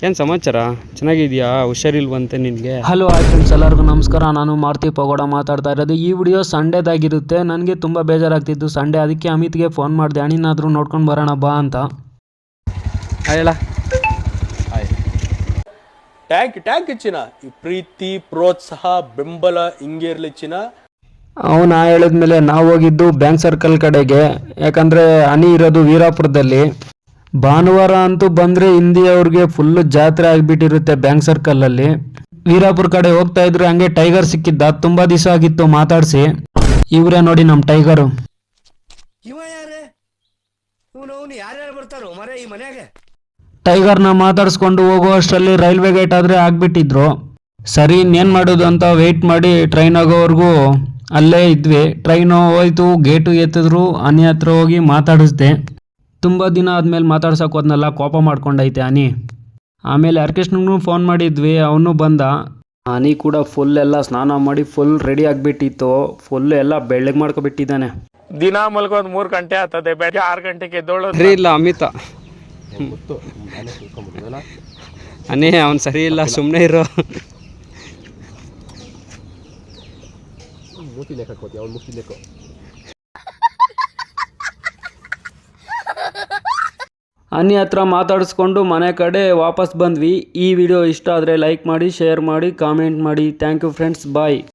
ಏನು ಸಮಾಚಾರ? ಚೆನ್ನಾಗಿದೆಯಾ? ಹುಷಾರಿಲ್ವಂತೆ ನಿನಗೆ? ಹಲೋ ಹಾಯ್ ಫ್ರೆಂಡ್ಸ್, ಎಲ್ಲರಿಗೂ ನಮಸ್ಕಾರ. ನಾನು ಮಾರುತಿ ಪಗೋಡ ಮಾತಾಡ್ತಾ ಇರೋದು. ಈ ವಿಡಿಯೋ ಸಂಡೇದಾಗಿರುತ್ತೆ. ನನಗೆ ತುಂಬ ಬೇಜಾರಾಗ್ತಿತ್ತು ಸಂಡೇ, ಅದಕ್ಕೆ ಅಮಿತ್ಗೆ ಫೋನ್ ಮಾಡಿದೆ, ಅಣಿನಾದರೂ ನೋಡ್ಕೊಂಡು ಬರೋಣ ಬಾ ಅಂತ. ಹೇಳ ಟ್ಯಾಂಕ್ ಚಿನ್ನ, ಈ ಪ್ರೀತಿ ಪ್ರೋತ್ಸಾಹ ಬೆಂಬಲ ಹಿಂಗೆ ಇರಲಿ ಚಿನ್ನ. ಅವನು ಹೇಳಿದ್ಮೇಲೆ ನಾವು ಹೋಗಿದ್ದು ಬ್ಯಾಂಕ್ ಸರ್ಕಲ್ ಕಡೆಗೆ, ಯಾಕಂದರೆ ಹನಿ ಇರೋದು ವೀರಾಪುರದಲ್ಲಿ. ಭಾನುವಾರ ಅಂತೂ ಬಂದರೆ ಹಿಂದಿಯವ್ರಿಗೆ ಫುಲ್ಲು ಜಾತ್ರೆ ಆಗಿಬಿಟ್ಟಿರುತ್ತೆ ಬ್ಯಾಂಕ್ ಸರ್ಕಲಲ್ಲಿ. ವೀರಾಪುರ ಕಡೆ ಹೋಗ್ತಾ ಇದ್ರು, ಹಂಗೆ ಟೈಗರ್ ಸಿಕ್ಕಿದ್ದ. ತುಂಬ ದಿವಸ ಆಗಿತ್ತು ಮಾತಾಡಿಸಿ. ಇವರೇ ನೋಡಿ ನಮ್ಮ ಟೈಗರು. ಟೈಗರ್ನ ಮಾತಾಡಿಸ್ಕೊಂಡು ಹೋಗೋ ಅಷ್ಟರಲ್ಲಿ ರೈಲ್ವೆ ಗೇಟ್ ಆದರೆ ಆಗ್ಬಿಟ್ಟಿದ್ರು. ಸರಿ ಇನ್ನೇನು ಮಾಡೋದು ಅಂತ ವೆಯ್ಟ್ ಮಾಡಿ ಟ್ರೈನ್ ಆಗೋವರೆಗೂ ಅಲ್ಲೇ ಇದ್ವಿ. ಟ್ರೈನು ಹೋಯ್ತು, ಗೇಟು ಎತ್ತಿದ್ರು, ಹನಿ ಹತ್ರ ಹೋಗಿ ಮಾತಾಡಿಸ್ದೆ. ತುಂಬ ದಿನ ಆದಮೇಲೆ ಮಾತಾಡ್ಸೋಕೆ ಹೋದ್ನಲ್ಲ, ಕೋಪ ಮಾಡ್ಕೊಂಡೈತೆ ಹನಿ. ಆಮೇಲೆ ಹರ್ಕೃಷ್ಣಗೂ ಫೋನ್ ಮಾಡಿದ್ವಿ, ಅವನು ಬಂದ. ಹನಿ ಕೂಡ ಫುಲ್ ಎಲ್ಲ ಸ್ನಾನ ಮಾಡಿ ಫುಲ್ ರೆಡಿ ಆಗಿಬಿಟ್ಟಿತ್ತು. ಫುಲ್ ಎಲ್ಲ ಬೆಳ್ಳಗೆ ಮಾಡ್ಕೊಬಿಟ್ಟಿದ್ದಾನೆ. ದಿನ ಮಲ್ಕೋದು 3 ಗಂಟೆ ಆಗ್ತದೆ, ಬೆಳಗ್ಗೆ 6 ಗಂಟೆಗೆ ಎದ್ದೋಳೋದು. ಸರಿ ಇಲ್ಲ ಅಮಿತ, ಅನೇ ಅವ್ನು ಸರಿ ಇಲ್ಲ, ಸುಮ್ಮನೆ ಇರೋ. ಹನಿ ಹತ್ರ ಮಾತಾಡಿಸ್ಕೊಂಡು ಮನೆ ಕಡೆ ವಾಪಸ್ ಬಂದ್ವಿ. ಈ ವಿಡಿಯೋ ಇಷ್ಟ ಆದರೆ ಲೈಕ್ ಮಾಡಿ, ಶೇರ್ ಮಾಡಿ, ಕಾಮೆಂಟ್ ಮಾಡಿ. Thank you friends, bye.